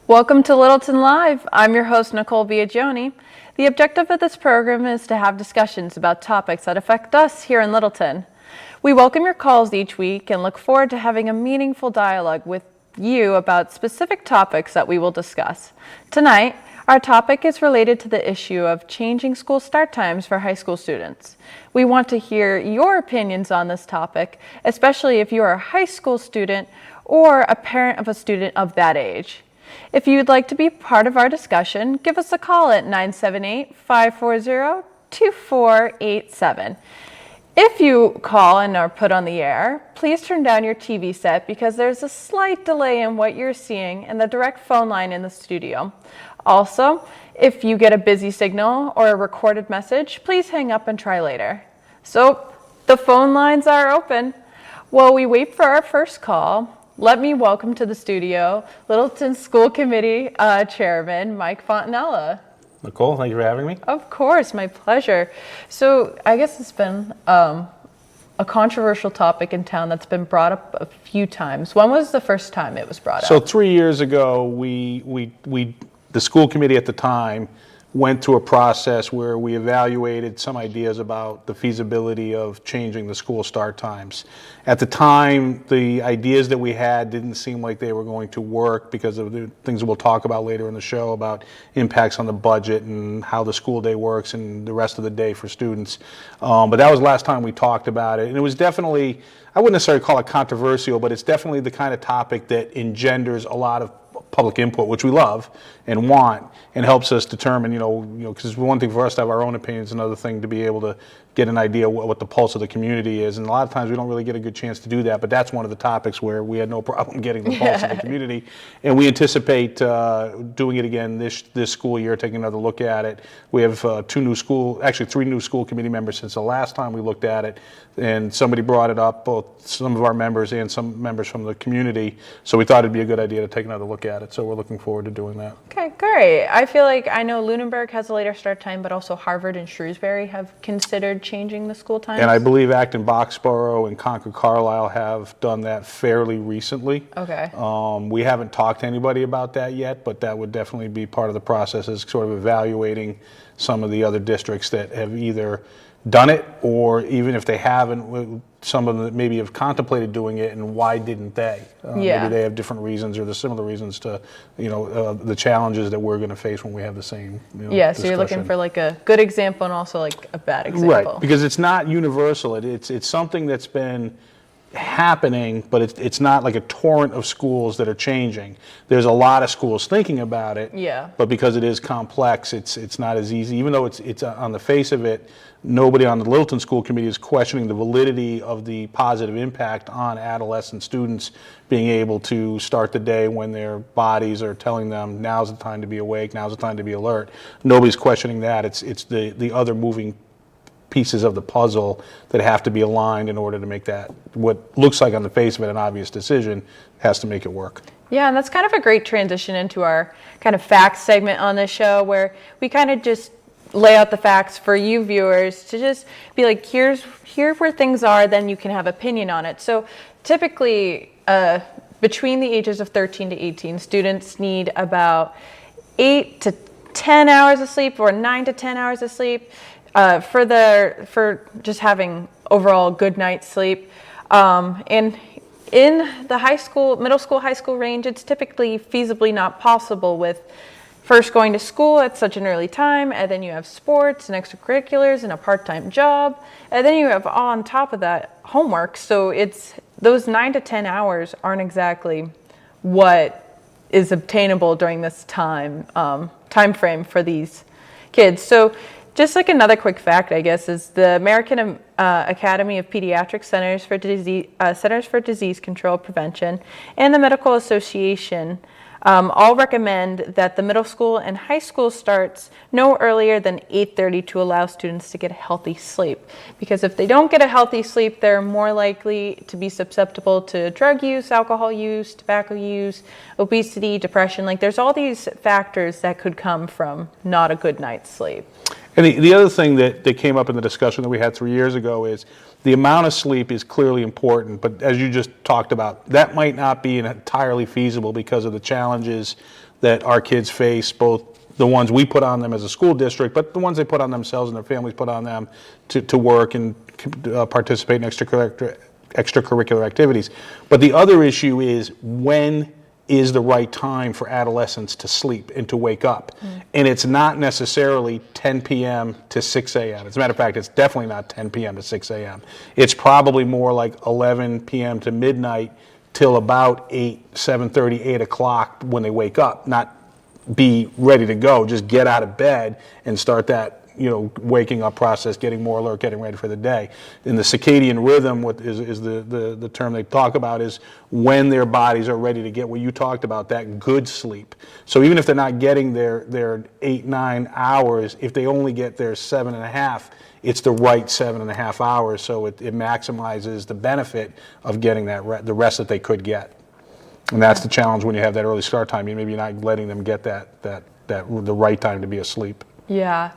Welcome to Littleton Live. I'm your host, Nicole Biagioni. The objective of this program is to have discussions about topics that affect us here in Littleton. We welcome your calls each week and look forward to having a meaningful dialogue with you about specific topics that we will discuss. Tonight, our topic is related to the issue of changing school start times for high school students. We want to hear your opinions on this topic, especially if you are a high school student or a parent of a student of that age. If you'd like to be part of our discussion, give us a call at 978-540-2487. If you call and are put on the air, please turn down your TV set because there's a slight delay in what you're seeing and the direct phone line in the studio. Also, if you get a busy signal or a recorded message, please hang up and try later. So, the phone lines are open. While we wait for our first call, let me welcome to the studio Littleton School Committee Chairman Mike Fontanella. Nicole, thank you for having me. Of course, my pleasure. So I guess it's been a controversial topic in town that's been brought up a few times. When was the first time it was brought up? So 3 years ago, the school committee at the time went through a process where we evaluated some ideas about the feasibility of changing the school start times. At the time, the ideas that we had didn't seem like they were going to work because of the things we'll talk about later in the show about impacts on the budget and how the school day works and the rest of the day for students. But that was the last time we talked about it. And it was definitely, I wouldn't necessarily call it controversial, but it's definitely the kind of topic that engenders a lot of public input, which we love and want, and helps us determine, because one thing for us to have our own opinions, another thing to be able to get an idea what the pulse of the community is. And a lot of times we don't really get a good chance to do that, but that's one of the topics where we had no problem getting the pulse of the community. And we anticipate doing it again this school year, taking another look at it. We have three new school committee members since the last time we looked at it. And somebody brought it up, both some of our members and some members from the community. So we thought it'd be a good idea to take another look at it. So we're looking forward to doing that. Okay, great. I feel like I know Lunenburg has a later start time, but also Harvard and Shrewsbury have considered changing the school times. And I believe Acton Boxborough and Concord Carlisle have done that fairly recently. Okay. We haven't talked to anybody about that yet, but that would definitely be part of the process, is sort of evaluating some of the other districts that have either done it, or even if they haven't, some of them that maybe have contemplated doing it, and why didn't they? Maybe they have different reasons or the similar reasons to, the challenges that we're going to face when we have the same. So you're looking for like a good example and also like a bad example. Right, because it's not universal. It's something that's been happening, but it's not like a torrent of schools that are changing. There's a lot of schools thinking about it. Yeah. But because it is complex, it's not as easy. Even though it's on the face of it, nobody on the Littleton School Committee is questioning the validity of the positive impact on adolescent students being able to start the day when their bodies are telling them now's the time to be awake, now's the time to be alert. Nobody's questioning that. It's the other moving pieces of the puzzle that have to be aligned in order to make that, what looks like on the face of it an obvious decision, has to make it work. Yeah, and that's kind of a great transition into our kind of facts segment on this show, where we kind of just lay out the facts for you viewers to just be like, here where things are, then you can have opinion on it. So typically, between the ages of 13 to 18, students need about 8 to 10 hours of sleep or 9 to 10 hours of sleep for just having overall good night's sleep. And in the middle school, high school range, it's typically feasibly not possible with first going to school at such an early time, and then you have sports and extracurriculars and a part-time job, and then you have on top of that homework. So it's those 9 to 10 hours aren't exactly what is obtainable during this time frame for these kids. So just like another quick fact, I guess, is the American Academy of Pediatric Centers for Disease Control Prevention and the Medical Association all recommend that the middle school and high school starts no earlier than 8:30 to allow students to get a healthy sleep. Because if they don't get a healthy sleep, they're more likely to be susceptible to drug use, alcohol use, tobacco use, obesity, depression. Like there's all these factors that could come from not a good night's sleep. And the other thing that came up in the discussion that we had 3 years ago is the amount of sleep is clearly important, but as you just talked about, that might not be entirely feasible because of the challenges that our kids face, both the ones we put on them as a school district, but the ones they put on themselves and their families put on them to work and participate in extracurricular activities. But the other issue is, when is the right time for adolescents to sleep and to wake up? And it's not necessarily 10 p.m. to 6 a.m. As a matter of fact, it's definitely not 10 p.m. to 6 a.m. It's probably more like 11 p.m. to midnight till about 7:30, 8 o'clock when they wake up, not be ready to go, just get out of bed and start that waking up process, getting more alert, getting ready for the day. And the circadian rhythm, what is the term they talk about, is when their bodies are ready to get what you talked about, that good sleep. So even if they're not getting their 8-9 hours, if they only get their 7.5, it's the right 7.5 hours, so it maximizes the benefit of getting the rest that they could get. And that's the challenge when you have that early start time. Maybe you're not letting them get the right time to be asleep. Yeah.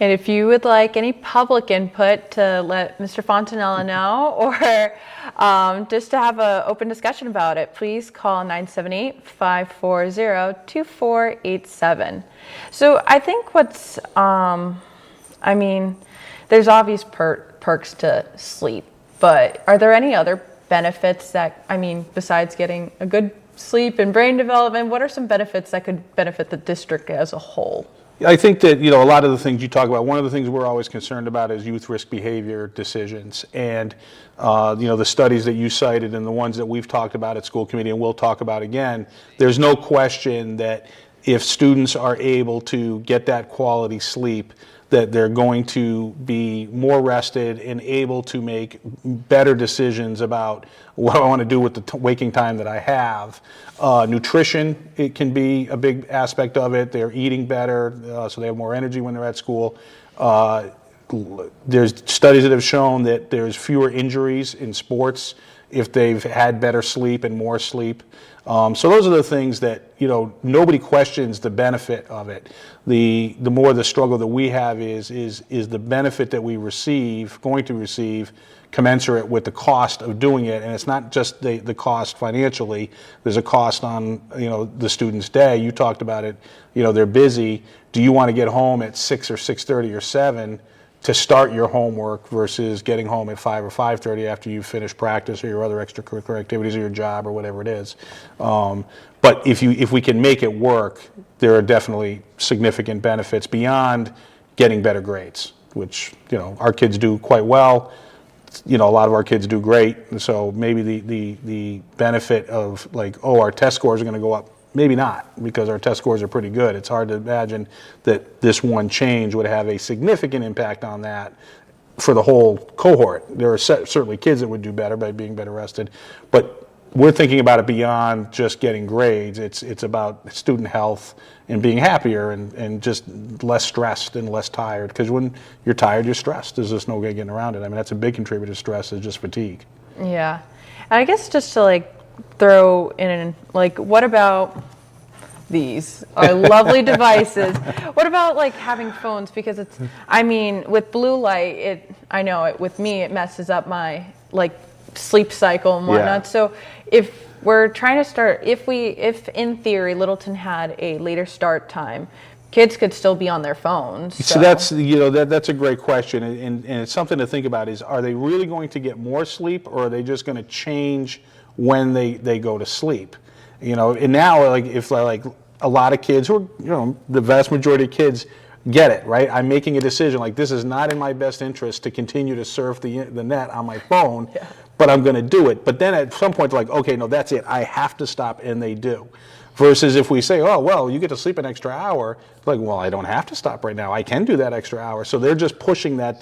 And if you would like any public input to let Mr. Fontanella know, or just to have an open discussion about it, please call 978-540-2487. So I think there's obvious perks to sleep, but are there any other benefits that, besides getting a good sleep and brain development, what are some benefits that could benefit the district as a whole? I think that, a lot of the things you talk about, one of the things we're always concerned about is youth risk behavior decisions. And, the studies that you cited and the ones that we've talked about at school committee and we'll talk about again, there's no question that if students are able to get that quality sleep, that they're going to be more rested and able to make better decisions about what I want to do with the waking time that I have. Nutrition, it can be a big aspect of it. They're eating better, so they have more energy when they're at school. There's studies that have shown that there's fewer injuries in sports if they've had better sleep and more sleep. So those are the things that, nobody questions the benefit of it. The more the struggle that we have is the benefit that we going to receive, commensurate with the cost of doing it. And it's not just the cost financially. There's a cost on, the student's day. You talked about it, they're busy. Do you want to get home at 6 or 6:30 or 7 to start your homework versus getting home at 5 or 5:30 after you finish practice or your other extracurricular activities or your job or whatever it is? But if we can make it work, there are definitely significant benefits beyond getting better grades, which our kids do quite well. A lot of our kids do great, and so maybe the benefit of our test scores are going to go up. Maybe not, because our test scores are pretty good. It's hard to imagine that this one change would have a significant impact on that for the whole cohort. There are certainly kids that would do better by being better rested, but we're thinking about it beyond just getting grades. It's about student health and being happier and just less stressed and less tired, because when you're tired, you're stressed. There's just no way getting around it. That's a big contributor to stress, is just fatigue. Yeah. And I guess just to throw in, what about these our lovely devices? What about having phones? Because it's, with blue light, with me, it messes up my sleep cycle and whatnot. Yeah. So if we're trying to start, if in theory Littleton had a later start time, kids could still be on their phones. So that's that's a great question, and it's something to think about. Is, are they really going to get more sleep, or are they just going to change when they go to sleep? And now if a lot of kids, or the vast majority of kids, get it, right? I'm making a decision, this is not in my best interest to continue to surf the net on my phone, yeah, but I'm going to do it. But then at some point, okay, no, that's it. I have to stop, and they do. Versus if we say, oh, well, you get to sleep an extra hour, well, I don't have to stop right now. I can do that extra hour. So they're just pushing that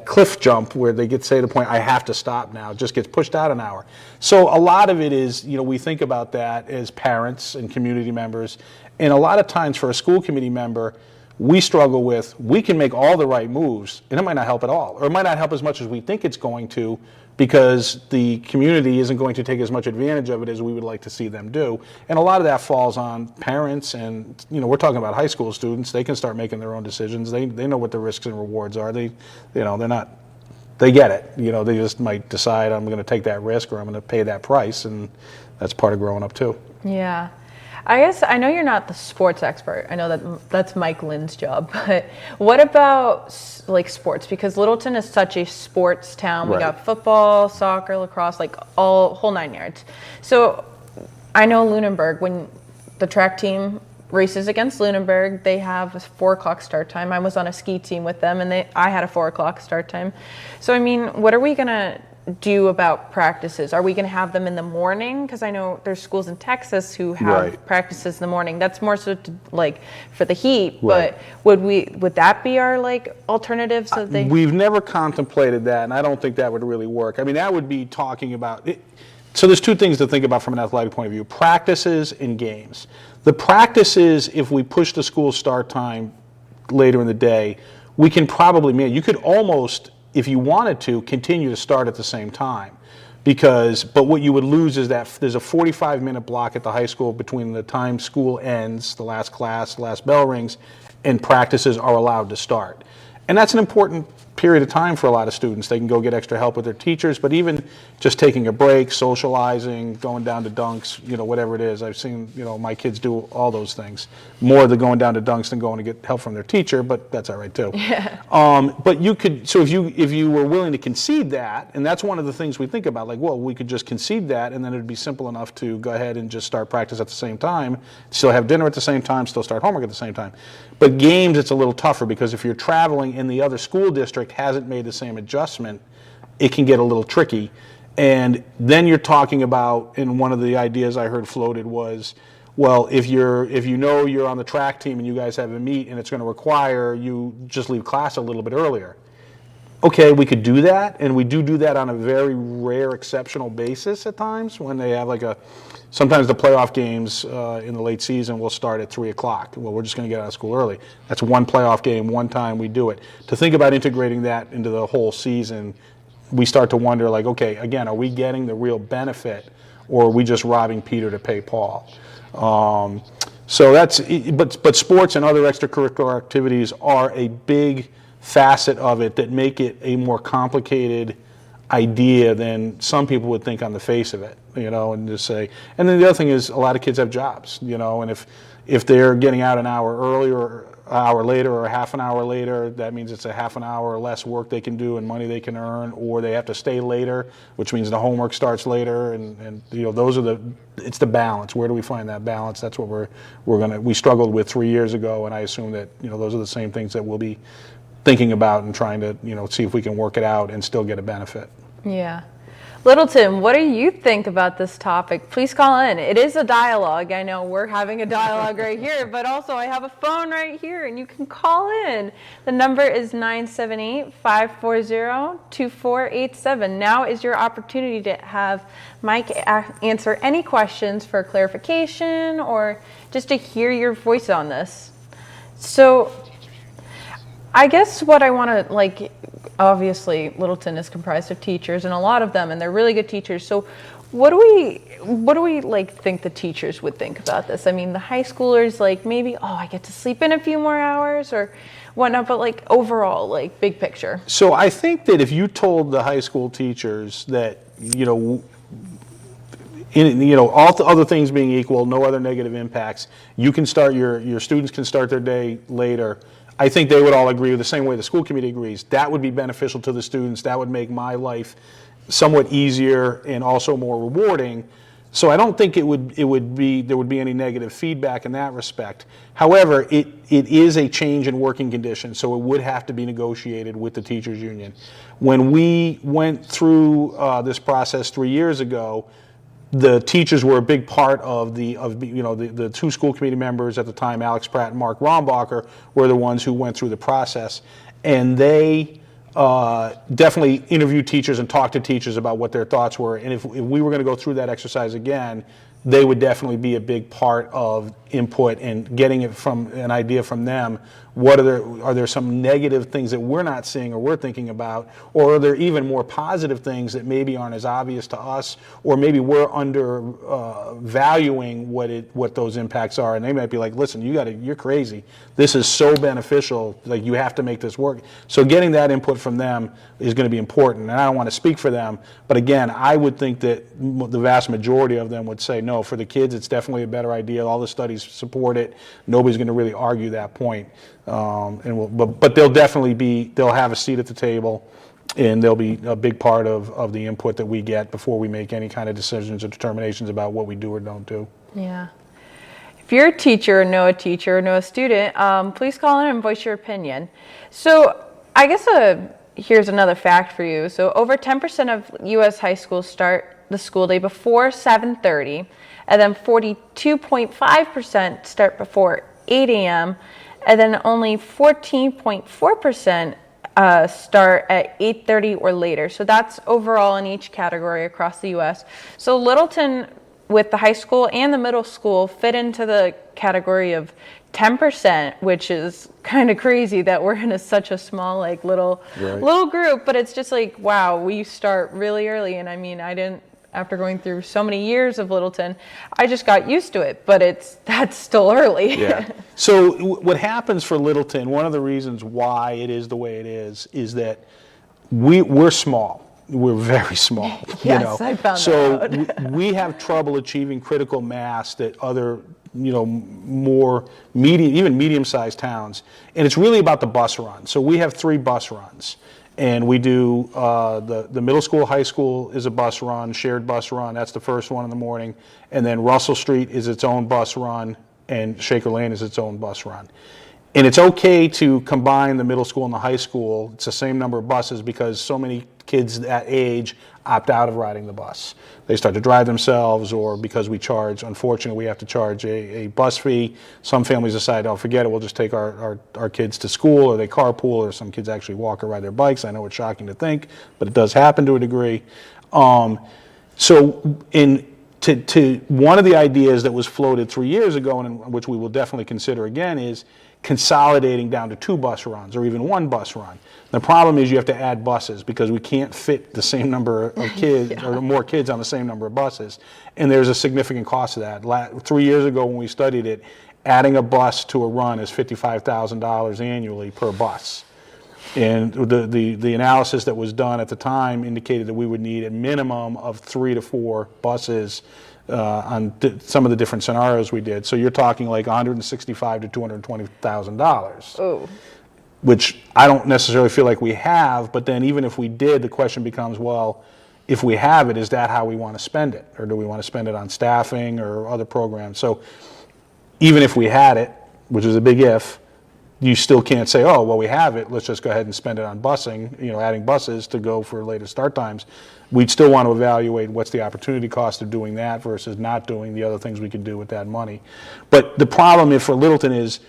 cliff jump where they say to the point, I have to stop now. It just gets pushed out an hour. So a lot of it is, we think about that as parents and community members. And a lot of times for a school committee member, we struggle with, we can make all the right moves, and it might not help at all, or it might not help as much as we think it's going to, because the community isn't going to take as much advantage of it as we would like to see them do. And a lot of that falls on parents, and we're talking about high school students. They can start making their own decisions. They know what the risks and rewards are. They're not, they get it. They just might decide, I'm going to take that risk or I'm going to pay that price, and that's part of growing up too. Yeah. I guess I know you're not the sports expert. I know that's Mike Lynn's job, but what about like sports? Because Littleton is such a sports town. We got football, soccer, lacrosse, like whole 9 yards. So I know Lunenburg, when the track team races against Lunenburg, they have a 4:00 start time. I was on a ski team with them, and I had a 4:00 start time. So I mean, what are we gonna do about practices? Are we going to have them in the morning? Because I know there's schools in Texas who have practices in the morning. That's more so to, like, for the heat. But would that be our like alternative? So we've never contemplated that, and I don't think that would really work. I mean, that would be talking about it. So there's two things to think about from an athletic point of view: practices and games. The practices, if we push the school start time later in the day, we can probably you could almost, if you wanted to, continue to start at the same time. But what you would lose is that there's a 45-minute block at the high school between the time school ends, the last class, the last bell rings, and practices are allowed to start. And that's an important period of time for a lot of students. They can go get extra help with their teachers, but even just taking a break, socializing, going down to dunks, whatever it is. I've seen, my kids do all those things. More than going down to dunks than going to get help from their teacher, but that's all right too. Yeah. But you could, so if you were willing to concede that, and that's one of the things we think about, like, well, we could just concede that, and then it'd be simple enough to go ahead and just start practice at the same time, still have dinner at the same time, still start homework at the same time. But games, it's a little tougher, because if you're traveling and the other school district hasn't made the same adjustment, it can get a little tricky. And then you're talking about, and one of the ideas I heard floated was, well, if you're on the track team and you guys have a meet and it's going to require you just leave class a little bit earlier. Okay, we could do that, and we do that on a very rare, exceptional basis at times when they have sometimes the playoff games in the late season will start at 3 o'clock. Well, we're just going to get out of school early. That's one playoff game, one time we do it. To think about integrating that into the whole season, we start to wonder, like, okay, again, are we getting the real benefit, or are we just robbing Peter to pay Paul? So but sports and other extracurricular activities are a big facet of it that make it a more complicated idea than some people would think on the face of it, and just say. And then the other thing is, a lot of kids have jobs, and if they're getting out an hour earlier or an hour later or half an hour later, that means it's a half an hour or less work they can do and money they can earn, or they have to stay later, which means the homework starts later, and it's the balance. Where do we find that balance? That's what we struggled with 3 years ago, and I assume that those are the same things that we'll be thinking about and trying to see if we can work it out and still get a benefit. Yeah. Littleton, what do you think about this topic? Please call in. It is a dialogue. I know we're having a dialogue right here, but also I have a phone right here and you can call in. The number is 978-540-2487. Now is your opportunity to have Mike answer any questions for clarification or just to hear your voice on this. So I guess what I want to, obviously Littleton is comprised of teachers, and a lot of them, and they're really good teachers. So what do we think the teachers would think about this? I mean, the high schoolers, maybe, I get to sleep in a few more hours or whatnot, but overall, big picture. So I think that if you told the high school teachers that, all the other things being equal, no other negative impacts, you can start your students can start their day later, I think they would all agree with the same way the school committee agrees. That would be beneficial to the students. That would make my life somewhat easier and also more rewarding. So I don't think there would be any negative feedback in that respect. However, it is a change in working conditions, so it would have to be negotiated with the teachers union. When we went through this process 3 years ago, the teachers were a big part of the two school committee members at the time, Alex Pratt and Mark Rombacher, were the ones who went through the process, and they definitely interviewed teachers and talked to teachers about what their thoughts were. And if we were going to go through that exercise again, they would definitely be a big part of input and getting it from an idea from them. Are there some negative things that we're not seeing or we're thinking about, or are there even more positive things that maybe aren't as obvious to us, or maybe we're valuing what those impacts are, and they might be like, listen, you're crazy. This is so beneficial, like you have to make this work. So getting that input from them is going to be important, and I don't want to speak for them, but again, I would think that the vast majority of them would say, no, for the kids, it's definitely a better idea. All the studies support it. Nobody's going to really argue that point. But they'll have a seat at the table, and they'll be a big part of the input that we get before we make any kind of decisions or determinations about what we do or don't do. Yeah. If you're a teacher or know a student, please call in and voice your opinion. So I guess here's another fact for you. So over 10% of U.S. high schools start the school day before 7:30, and then 42.5% start before 8 a.m., and then only 14.4% start at 8:30 or later. So that's overall in each category across the U.S. So Littleton, with the high school and the middle school, fit into the category of 10%, which is kind of crazy that we're in such a small, little group. But it's just like, wow, we start really early. And I mean, after going through so many years of Littleton, I just got used to it, but that's still early. Yeah. So what happens for Littleton, one of the reasons why it is the way it is that we're small. We're very small. Yes, I found that out. So we have trouble achieving critical mass that other, more medium-sized towns. And it's really about the bus run. So we have 3 bus runs. And we do the middle school, high school is a bus run, shared bus run. That's the first one in the morning. And then Russell Street is its own bus run, and Shaker Lane is its own bus run. And it's okay to combine the middle school and the high school. It's the same number of buses because so many kids that age opt out of riding the bus. They start to drive themselves, or because we charge, unfortunately, we have to charge a bus fee. Some families decide, oh, forget it, we'll just take our kids to school, or they carpool, or some kids actually walk or ride their bikes. I know it's shocking to think, but it does happen to a degree. So one of the ideas that was floated 3 years ago, and which we will definitely consider again, is consolidating down to 2 bus runs or even 1 bus run. The problem is you have to add buses because we can't fit the same number of kids or more kids on the same number of buses. And there's a significant cost to that. 3 years ago when we studied it, adding a bus to a run is $55,000 annually per bus. And the analysis that was done at the time indicated that we would need a minimum of 3 to 4 buses on some of the different scenarios we did. So you're talking like $165,000 to $220,000. Oh. Which I don't necessarily feel like we have, but then even if we did, the question becomes, well, if we have it, is that how we want to spend it? Or do we want to spend it on staffing or other programs? So even if we had it, which is a big if, you still can't say, oh, well, we have it, let's just go ahead and spend it on busing, adding buses to go for later start times. We'd still want to evaluate what's the opportunity cost of doing that versus not doing the other things we could do with that money. But the problem for Littleton is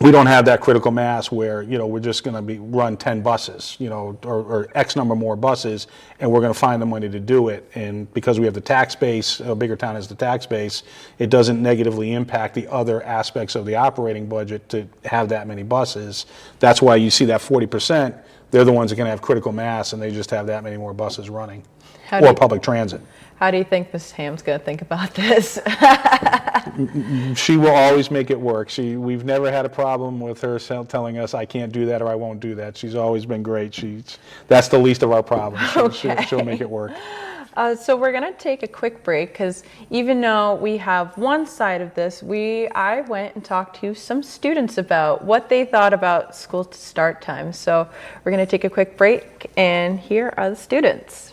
we don't have that critical mass where, we're just going to run 10 buses, or X number more buses, and we're going to find the money to do it. And because we have the tax base, a bigger town has the tax base, it doesn't negatively impact the other aspects of the operating budget to have that many buses. That's why you see that 40%, they're the ones that are going to have critical mass, and they just have that many more buses running, or public transit. How do you think Ms. Ham's going to think about this? She will always make it work. We've never had a problem with her telling us I can't do that or I won't do that. She's always been great. That's the least of our problems. Okay. She'll make it work. So we're going to take a quick break because even though we have one side of this, I went and talked to some students about what they thought about school start time. So we're going to take a quick break, and here are the students.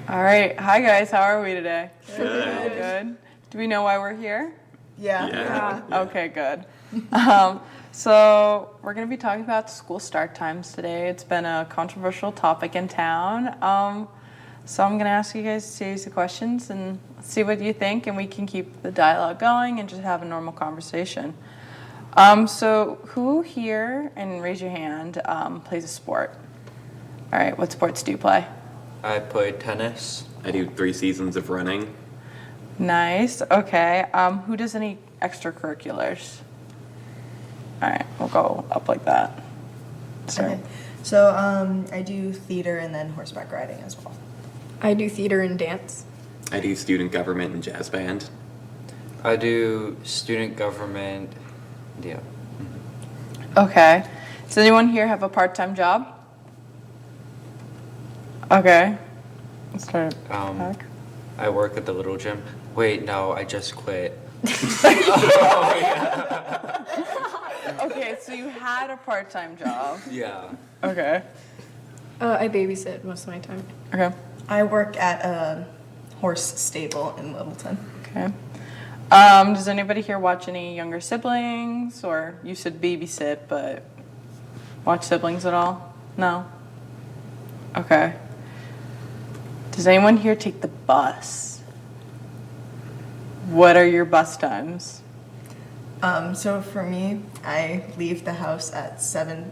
All right. Hi, guys. How are we today? Good. Do we know why we're here? Yeah. Okay, good. So we're going to be talking about school start times today. It's been a controversial topic in town. So I'm going to ask you guys a series of questions and see what you think, and we can keep the dialogue going and just have a normal conversation. So who here, and raise your hand, plays a sport? All right. What sports do you play? I play tennis. I do 3 seasons of running. Nice. Okay. Who does any extracurriculars? All right, we'll go up like that. Sorry. Okay. So I do theater and then horseback riding as well. I do theater and dance. I do student government and jazz band. I do student government. Yeah. Okay. Does anyone here have a part-time job? Okay. Let's start. Back. I work at the Little Gym. Wait, no, I just quit. Okay, so you had a part-time job. Yeah. Okay. I babysit most of my time. Okay. I work at a horse stable in Littleton. Okay. Does anybody here watch any younger siblings? Or you said babysit, but watch siblings at all? No? Okay. Does anyone here take the bus? What are your bus times? So for me, I leave the house at 7:20,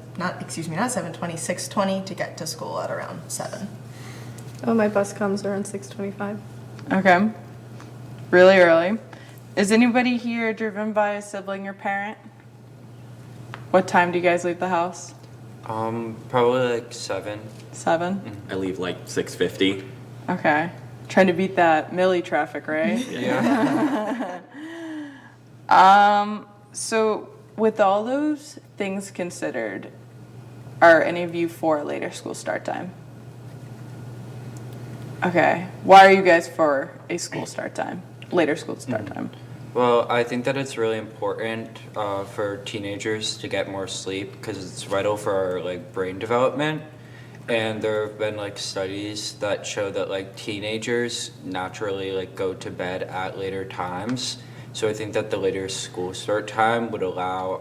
6:20 to get to school at around 7. Oh, my bus comes around 6:25. Okay. Really early. Is anybody here driven by a sibling or parent? What time do you guys leave the house? Probably like 7. 7? I leave like 6:50. Okay. Trying to beat that Millie traffic, right? Yeah. So with all those things considered, are any of you for a later school start time? Okay. Why are you guys for a school start time? Later school start time? Well, I think that it's really important for teenagers to get more sleep because it's vital for our like brain development. And there have been like studies that show that like teenagers naturally like go to bed at later times. So I think that the later school start time would allow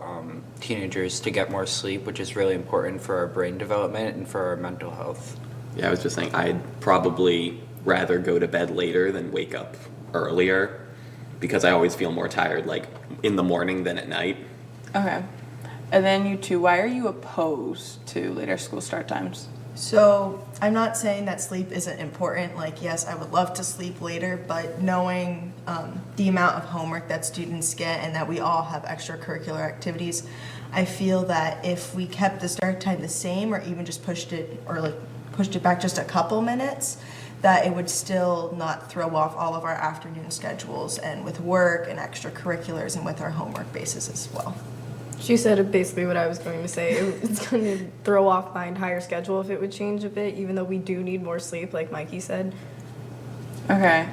teenagers to get more sleep, which is really important for our brain development and for our mental health. Yeah, I was just saying I'd probably rather go to bed later than wake up earlier because I always feel more tired like in the morning than at night. Okay. And then you two, why are you opposed to later school start times? So I'm not saying that sleep isn't important. Like, yes, I would love to sleep later, but knowing the amount of homework that students get and that we all have extracurricular activities, I feel that if we kept the start time the same or even just pushed it back just a couple minutes, that it would still not throw off all of our afternoon schedules and with work and extracurriculars and with our homework basis as well. She said basically what I was going to say. It's going to throw off my entire schedule if it would change a bit, even though we do need more sleep, like Mikey said. Okay.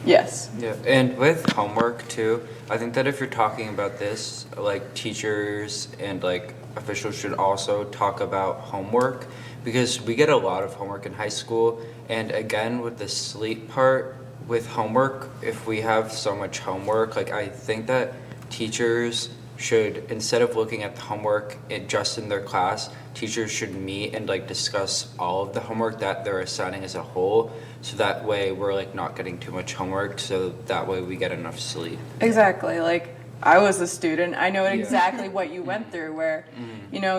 Yes. Yeah, and with homework too, I think that if you're talking about this, like teachers and like officials should also talk about homework because we get a lot of homework in high school. And again, with the sleep part, with homework, if we have so much homework, like I think that teachers should, instead of looking at the homework just in their class, teachers should meet and like discuss all of the homework that they're assigning as a whole, so that way we're like not getting too much homework, so that way we get enough sleep. Exactly. Like I was a student. I know exactly what you went through where, you know,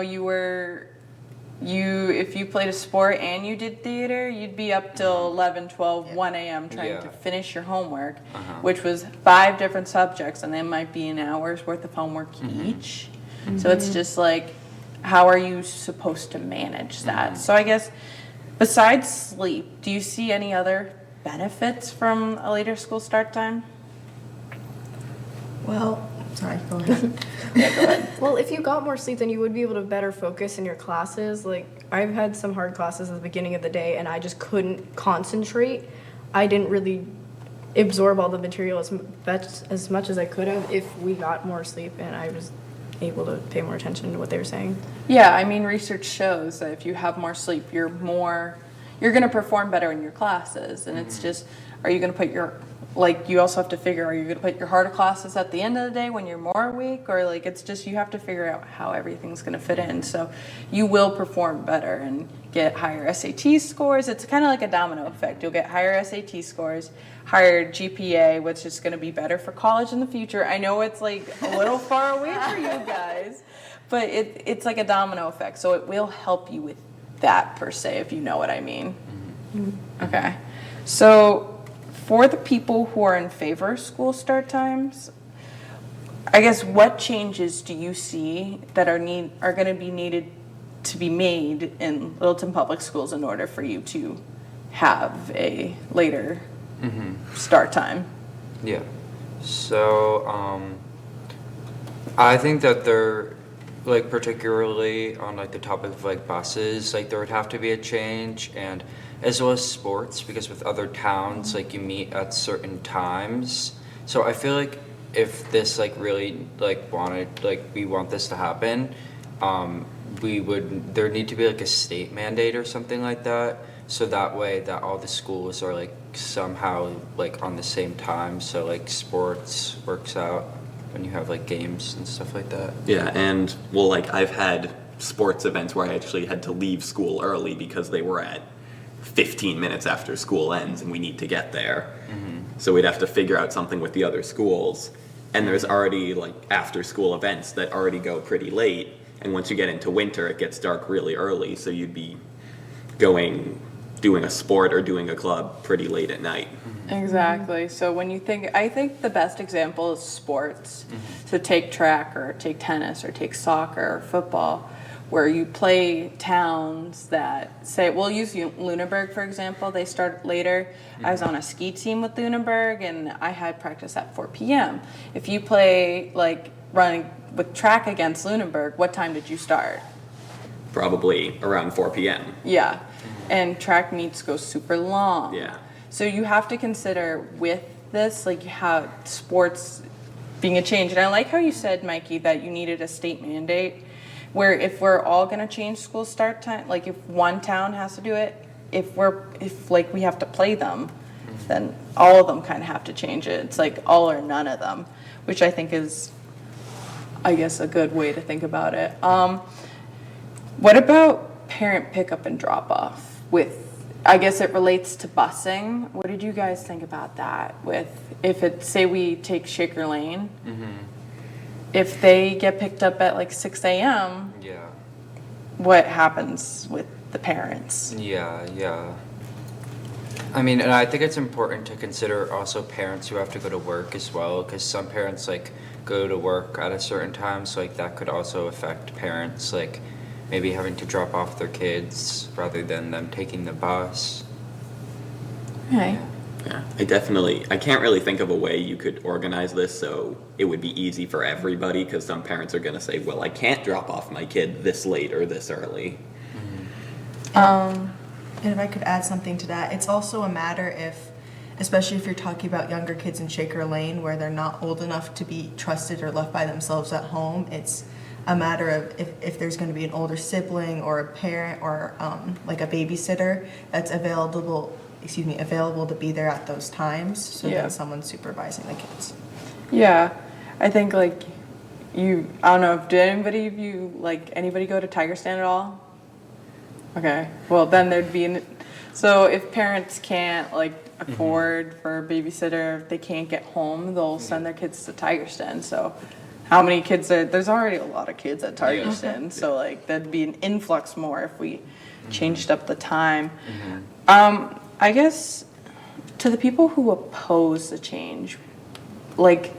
if you played a sport and you did theater, you'd be up till 11, 12, 1 a.m. trying to finish your homework, which was 5 different subjects, and there might be an hour's worth of homework each. So it's just like, how are you supposed to manage that? So I guess besides sleep, do you see any other benefits from a later school start time? Well, sorry, go ahead. Well, if you got more sleep, then you would be able to better focus in your classes. Like, I've had some hard classes at the beginning of the day, and I just couldn't concentrate. I didn't really absorb all the material as much as I could have if we got more sleep and I was able to pay more attention to what they were saying. Yeah, I mean, research shows that if you have more sleep, you're going to perform better in your classes. And it's just, are you going to put you also have to figure, are you going to put your harder classes at the end of the day when you're more awake? Or like, it's just, you have to figure out how everything's going to fit in. So you will perform better and get higher SAT scores. It's kind of like a domino effect. You'll get higher SAT scores, higher GPA, which is going to be better for college in the future. I know it's like a little far away for you guys, but it's like a domino effect. So it will help you with that per se, if you know what I mean. Okay. So for the people who are in favor of school start times, I guess what changes do you see that are going to be needed to be made in Littleton Public Schools in order for you to have a later start time? Yeah. So, I think that they're, like, particularly on, like, the topic of, like, buses, like, there would have to be a change, and as well as sports, because with other towns, like, you meet at certain times. So I feel like if this, like, really, like, we want this to happen, there need to be, like, a state mandate or something like that, so that way that all the schools are, like, somehow, like, on the same time, so, like, sports works out when you have, like, games and stuff like that. Yeah, and well, like I've had sports events where I actually had to leave school early because they were at 15 minutes after school ends and we need to get there. So we'd have to figure out something with the other schools. And there's already like after school events that already go pretty late. And once you get into winter, it gets dark really early. So you'd be doing a sport or doing a club pretty late at night. Exactly. So when you think, I think the best example is sports. So take track or take tennis or take soccer or football, where you play towns that say, we'll use Lunenburg for example, they start later. I was on a ski team with Lunenburg and I had practice at 4 p.m. If you play like running with track against Lunenburg, what time did you start? Probably around 4 p.m. Yeah. And track meets go super long. Yeah. So you have to consider with this, like how sports being a change. And I like how you said, Mikey, that you needed a state mandate where if we're all going to change school start time, like if one town has to do it, if like we have to play them, then all of them kind of have to change it. It's like all or none of them, which I think is, I guess, a good way to think about it. What about parent pickup and drop off with, I guess it relates to busing. What did you guys think about that? With if it's, say we take Shaker Lane, if they get picked up at like 6 a.m., Yeah. what happens with the parents? Yeah. I mean, and I think it's important to consider also parents who have to go to work as well, because some parents like go to work at a certain time, so like that could also affect parents like maybe having to drop off their kids rather than them taking the bus. Okay. Yeah, I can't really think of a way you could organize this so it would be easy for everybody, because some parents are going to say, well, I can't drop off my kid this late or this early. And if I could add something to that, it's also a matter if, especially if you're talking about younger kids in Shaker Lane where they're not old enough to be trusted or left by themselves at home, it's a matter of if there's going to be an older sibling or a parent or like a babysitter that's available to be there at those times, so Yeah. that someone's supervising the kids. Yeah, I think like I don't know, did anybody go to Tiger Stand at all? Okay, well then there'd be, so if parents can't like afford for a babysitter, if they can't get home, they'll send their kids to Tiger Stand. So how many kids there's already a lot of kids at Tiger Stand, so like that'd be an influx more if we changed up the time. I guess to the people who oppose the change, like,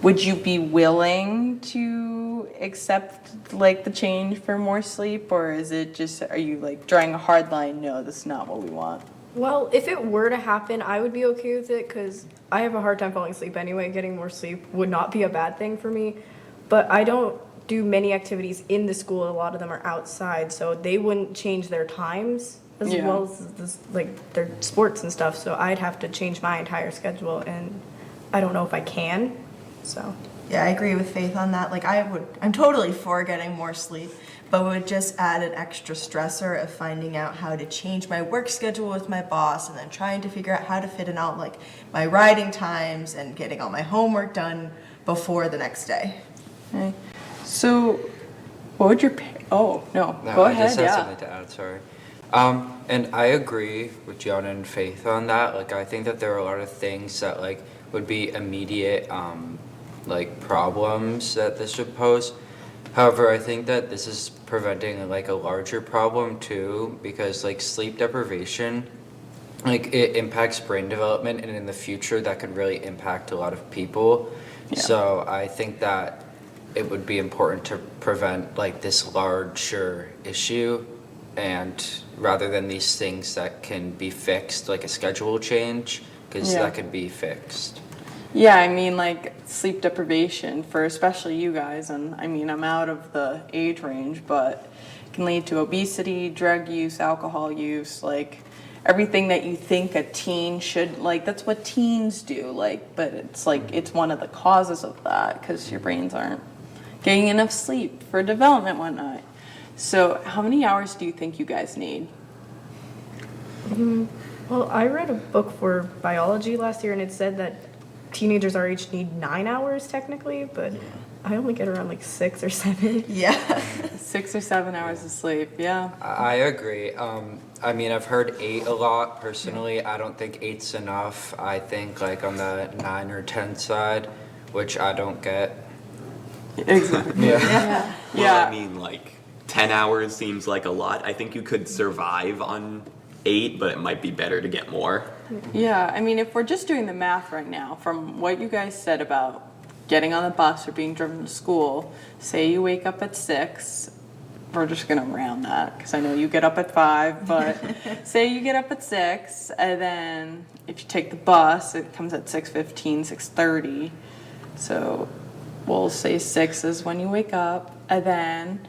would you be willing to accept like the change for more sleep, or is it just, are you like drawing a hard line? No, this is not what we want. Well, if it were to happen, I would be okay with it because I have a hard time falling asleep anyway. Getting more sleep would not be a bad thing for me. But I don't do many activities in the school. A lot of them are outside, so they wouldn't change their times as Yeah. well as like their sports and stuff. So I'd have to change my entire schedule, and I don't know if I can. So Yeah, I agree with Faith on that. Like I'm totally for getting more sleep, but would just add an extra stressor of finding out how to change my work schedule with my boss and then trying to figure out how to fit in out like my riding times and getting all my homework done before the next day. Okay. So what would your, oh, no, go I ahead, just had yeah. something to add, sorry. And I agree with Gianna and Faith on that. Like, I think that there are a lot of things that, like, would be immediate, like, problems that this would pose. However, I think that this is preventing, like, a larger problem, too, because, like, sleep deprivation like it impacts brain development, and in the future that could really impact a lot of people. So I think that it would be important to prevent like this larger issue, and rather than these things that can be fixed, like a schedule change, because Yeah. that could be fixed. Yeah, I mean, like sleep deprivation for especially you guys, and I mean, I'm out of the age range, but it can lead to obesity, drug use, alcohol use, like everything that you think a teen should, like that's what teens do, like, but it's like it's one of the causes of that because your brains aren't getting enough sleep for development and whatnot. So, how many hours do you think you guys need? Well, I read a book for biology last year, and it said that teenagers our age need 9 hours technically, but I only get around like 6 or 7. Yeah. 6 or 7 hours of sleep, yeah. I agree. I mean, I've heard 8 a lot personally. I don't think 8's enough. I think like on the 9 or 10 side, which I don't get. Exactly. Yeah. Well, Yeah. I mean, like 10 hours seems like a lot. I think you could survive on 8, but it might be better to get more. Yeah, I mean, if we're just doing the math right now, from what you guys said about getting on the bus or being driven to school, say you wake up at 6, we're just gonna round that, because I know you get up at 5, but say you get up at 6, and then if you take the bus, it comes at 6:15, 6:30, so we'll say 6 is when you wake up, and then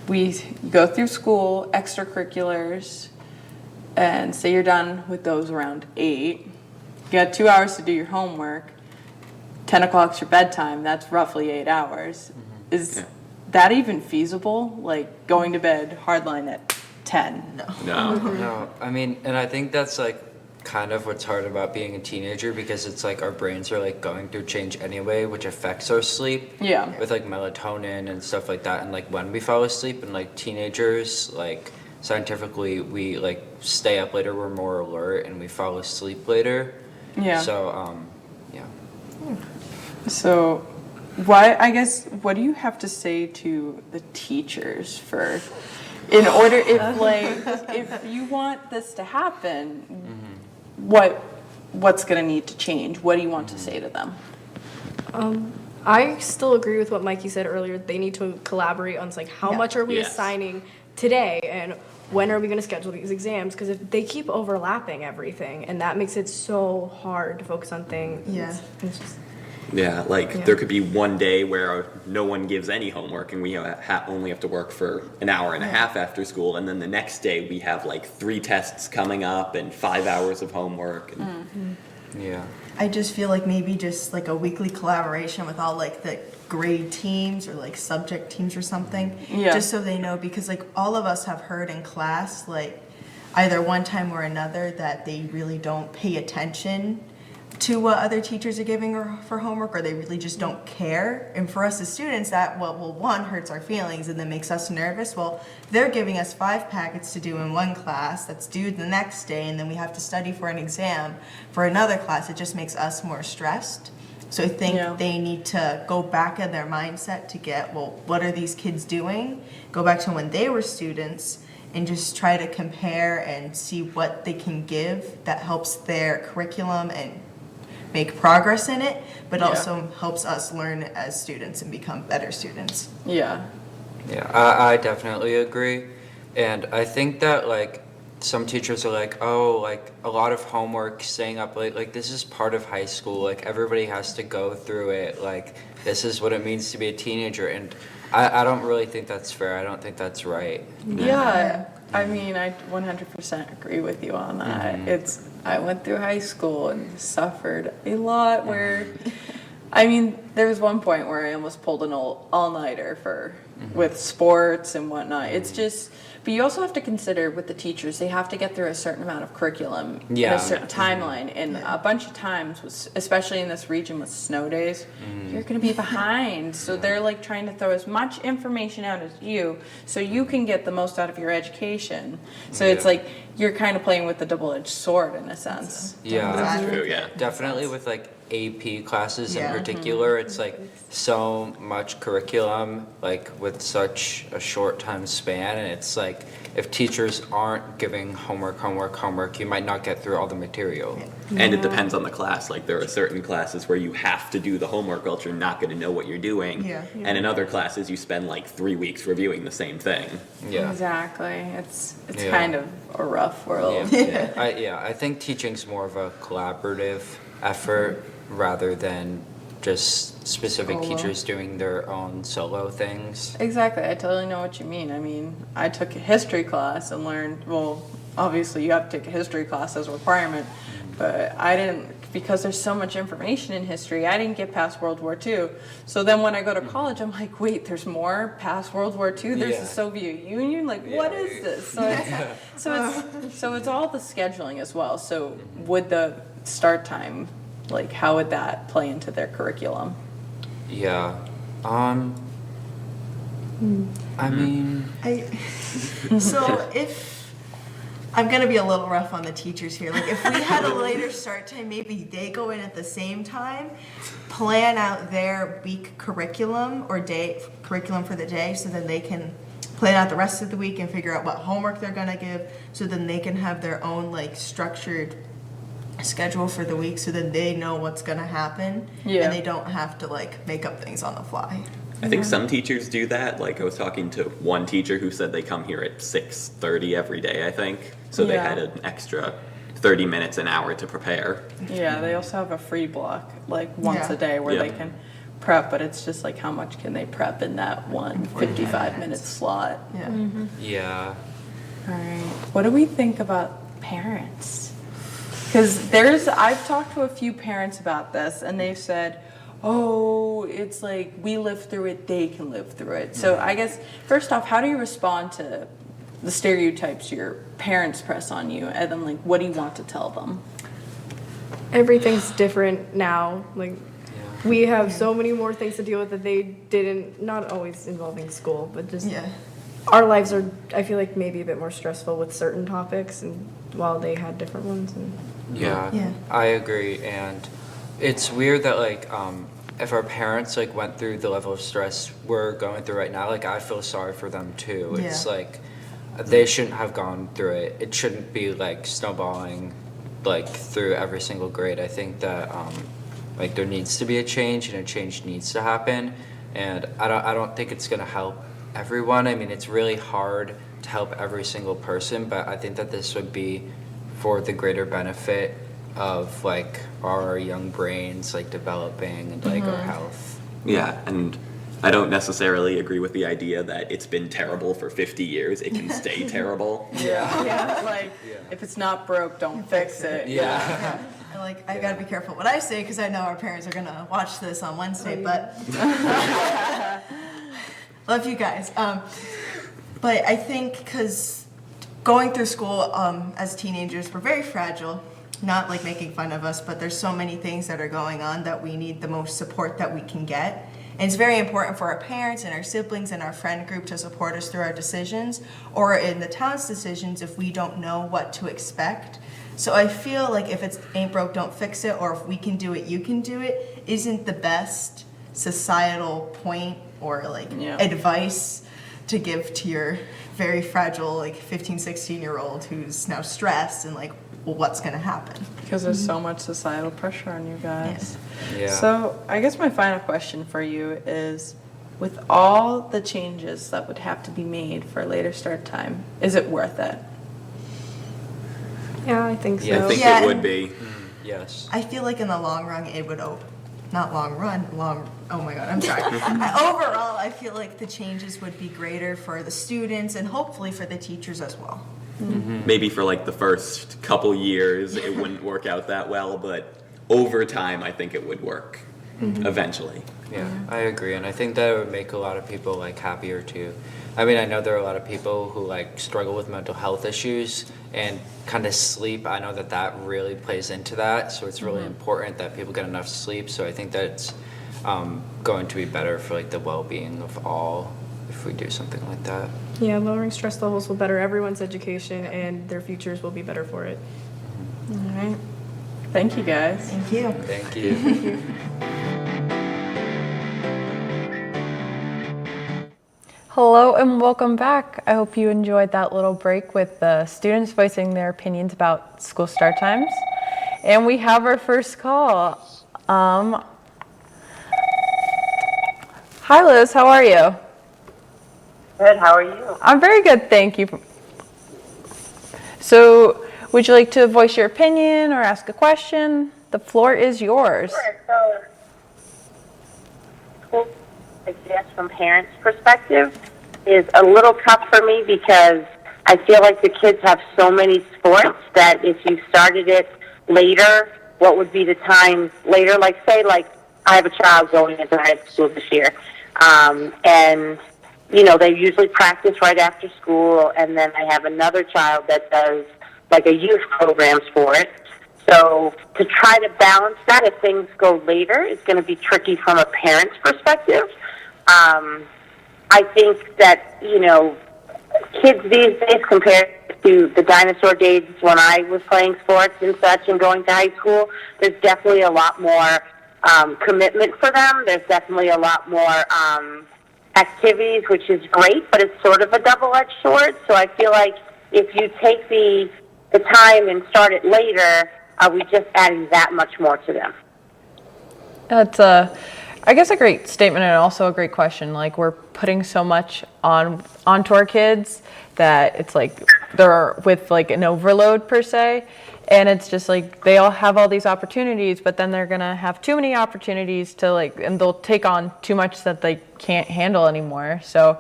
we go through school, extracurriculars, and say you're done with those around 8. You got 2 hours to do your homework. 10 o'clock's your bedtime. That's roughly 8 hours. Is that even feasible? Like going to bed hardline at 10? No. No, I mean, and I think that's like kind of what's hard about being a teenager, because it's like our brains are like going through change anyway, which affects our sleep. Yeah. With like melatonin and stuff like that, and like when we fall asleep, and like teenagers, like scientifically we like stay up later, we're more alert, and we fall asleep later. Yeah. So yeah. So, what do you have to say to the teachers for, in order, if you want this to happen, what's going to need to change? What do you want to say to them? I still agree with what Mikey said earlier. They need to collaborate on like how much are we Yes. assigning today, and when are we going to schedule these exams? Because if they keep overlapping everything, and that makes it so hard to focus on things. Yeah. It's just, Yeah, like Yeah. there could be one day where no one gives any homework and we only have to work for an hour and a half after school, and then the next day we have like 3 tests coming up and 5 hours of homework. And Yeah. I just feel like maybe just like a weekly collaboration with all like the grade teams or like subject teams or something. Yeah. Just so they know, because like all of us have heard in class, like either one time or another, that they really don't pay attention to what other teachers are giving for homework, or they really just don't care. And for us as students, that, well, one, hurts our feelings and then makes us nervous. Well, they're giving us 5 packets to do in one class that's due the next day, and then we have to study for an exam for another class. It just makes us more stressed. So I think Yeah. they need to go back in their mindset to get, well, what are these kids doing? Go back to when they were students and just try to compare and see what they can give that helps their curriculum and make progress in it, but Yeah. also helps us learn as students and become better students. Yeah. Yeah, I definitely agree. And I think that like some teachers are like, oh, like a lot of homework, staying up late, like this is part of high school, like everybody has to go through it, like this is what it means to be a teenager. And I don't really think that's fair. I don't think that's right. Yeah, I mean, I 100% agree with you on that. I went through high school and suffered a lot where, I mean, there was one point where I almost pulled an all-nighter with sports and whatnot. It's just, but you also have to consider with the teachers, they have to get through a certain amount of curriculum in Yeah. a certain timeline. And a bunch of times, especially in this region with snow days, you're going to be behind. So they're like trying to throw as much information out as you so you can get the most out of your education. So it's Yeah. like you're kind of playing with the double-edged sword in a sense. Yeah. That's true, yeah. Definitely with like AP classes in Yeah. particular, it's like so much curriculum, like with with such a short time span, and it's like if teachers aren't giving homework, you might not get through all the material. And it depends on the class. Like, there are certain classes where you have to do the homework, else you're not going to know what you're doing. Yeah. And in other classes, you spend like 3 weeks reviewing the same thing. Yeah. Exactly. It's Yeah. kind of a rough world. I think teaching's more of a collaborative effort rather than just specific Solo. teachers doing their own solo things. Exactly. I totally know what you mean. I mean, I took a history class and learned, well, obviously you have to take a history class as a requirement, but I didn't, because there's so much information in history, I didn't get past World War II. So then when I go to college, I'm like, wait, there's more past World War II? There's Yeah. the Soviet Union? Like, what Yeah. is this? So it's all the scheduling as well. So would the start time, like, how would that play into their curriculum? Yeah. I mean, So if, I'm gonna be a little rough on the teachers here, like if we had a later start time, maybe they go in at the same time, plan out their week curriculum or day, curriculum for the day, so then they can plan out the rest of the week and figure out what homework they're gonna give, so then they can have their own like structured schedule for the week, so then they know what's gonna happen. Yeah. And they don't have to like make up things on the fly. I think some teachers do that. Like, I was talking to one teacher who said they come here at 6:30 every day, I think. So they Yeah. had an extra 30 minutes, an hour to prepare. Yeah, they also have a free block, like once Yeah. a day, where Yeah. they can prep, but it's just like how much can they prep in that one 55-minute slot? Yeah. yeah. All right. What do we think about parents? Because I've talked to a few parents about this, and they've said, oh, it's like we live through it, they can live through it. So I guess, first off, how do you respond to the stereotypes your parents press on you, and then like, what do you want to tell them? Everything's different now. Like, we have so many more things to deal with that they didn't, not always involving school, but just Yeah. our lives are, I feel like, maybe a bit more stressful with certain topics, and while they had different ones. And Yeah, Yeah. I agree, and it's weird that like if our parents like went through the level of stress we're going through right now, like I feel sorry for them too. It's Yeah. like they shouldn't have gone through it. It shouldn't be like snowballing like through every single grade. I think that like there needs to be a change, and a change needs to happen, and I don't think it's gonna help everyone. I mean, it's really hard to help every single person, but I think that this would be for the greater benefit of like our young brains like developing and like our health. Yeah, and I don't necessarily agree with the idea that it's been terrible for 50 years. It can stay terrible. Yeah, like, if it's not broke, don't fix it. Yeah. And like, I gotta be careful what I say, because I know our parents are gonna watch this on Wednesday, but love you guys. But I think because going through school as teenagers, we're very fragile. Not like making fun of us, but there's so many things that are going on that we need the most support that we can get. And it's very important for our parents and our siblings and our friend group to support us through our decisions, or in the town's decisions if we don't know what to expect. So I feel like if it's ain't broke, don't fix it, or if we can do it, you can do it, isn't the best societal point or like Yeah. advice to give to your very fragile like 15, 16-year-old who's now stressed and like, well, what's gonna happen? Because there's so much societal pressure on you guys. Yeah. So I guess my final question for you is, with all the changes that would have to be made for a later start time, is it worth it? yeah, I think so. Yeah, I think Yeah, it would and- be. Yes. I feel like in the long run it would not long run, oh my god, I'm sorry. Overall, I feel like the changes would be greater for the students and hopefully for the teachers as well. Maybe for like the first couple years, it wouldn't work out that well, but over time, I think it would work eventually. Yeah, I agree, and I think that it would make a lot of people like happier too. I mean, I know there are a lot of people who like struggle with mental health issues, and kind of sleep, I know that that really plays into that, so it's really important that people get enough sleep. So I think that it's going to be better for like the well-being of all if we do something like that. Yeah, lowering stress levels will better everyone's education, and their futures will be better for it. All right. Thank you, guys. Thank you. Thank you. Hello and welcome back. I hope you enjoyed that little break with the students voicing their opinions about school start times. And we have our first call. Hi Liz, how are you? Good, how are you? I'm very good, thank you. So, would you like to voice your opinion or ask a question? The floor is yours. Sure, so, I guess from parents' perspective, is a little tough for me because I feel like the kids have so many sports that if you started it later, what would be the time later? Like, say, like, I have a child going into high school this year, and you know, they usually practice right after school, and then I have another child that does like a youth program for it. So to try to balance that if things go later is going to be tricky from a parent's perspective. I think that, you know, kids these days compared to the dinosaur days when I was playing sports and such and going to high school, there's definitely a lot more commitment for them. There's definitely a lot more activities, which is great, but it's sort of a double-edged sword. So I feel like if you take the time and start it later, are we just adding that much more to them? That's I guess a great statement and also a great question. Like, we're putting so much onto our kids that it's like they're with like an overload per se, and it's just like they all have all these opportunities, but then they're gonna have too many opportunities to like, and they'll take on too much that they can't handle anymore. So,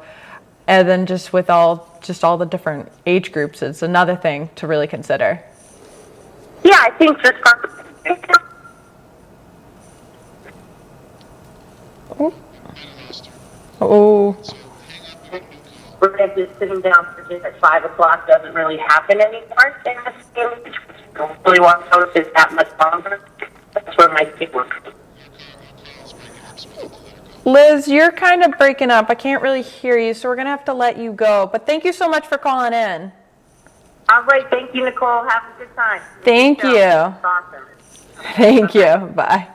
and then just with all the different age groups, it's another thing to really consider. Yeah, I think just Oh, we're just sitting down for dinner at 5 o'clock doesn't really happen anymore. And I don't really want to notice it that much longer. That's where my kid works. Liz, you're kind of breaking up. I can't really hear you, so we're gonna have to let you go. But thank you so much for calling in. All right, thank you, Nicole. Have a good time. Thank you. It's awesome. Thank you. Bye.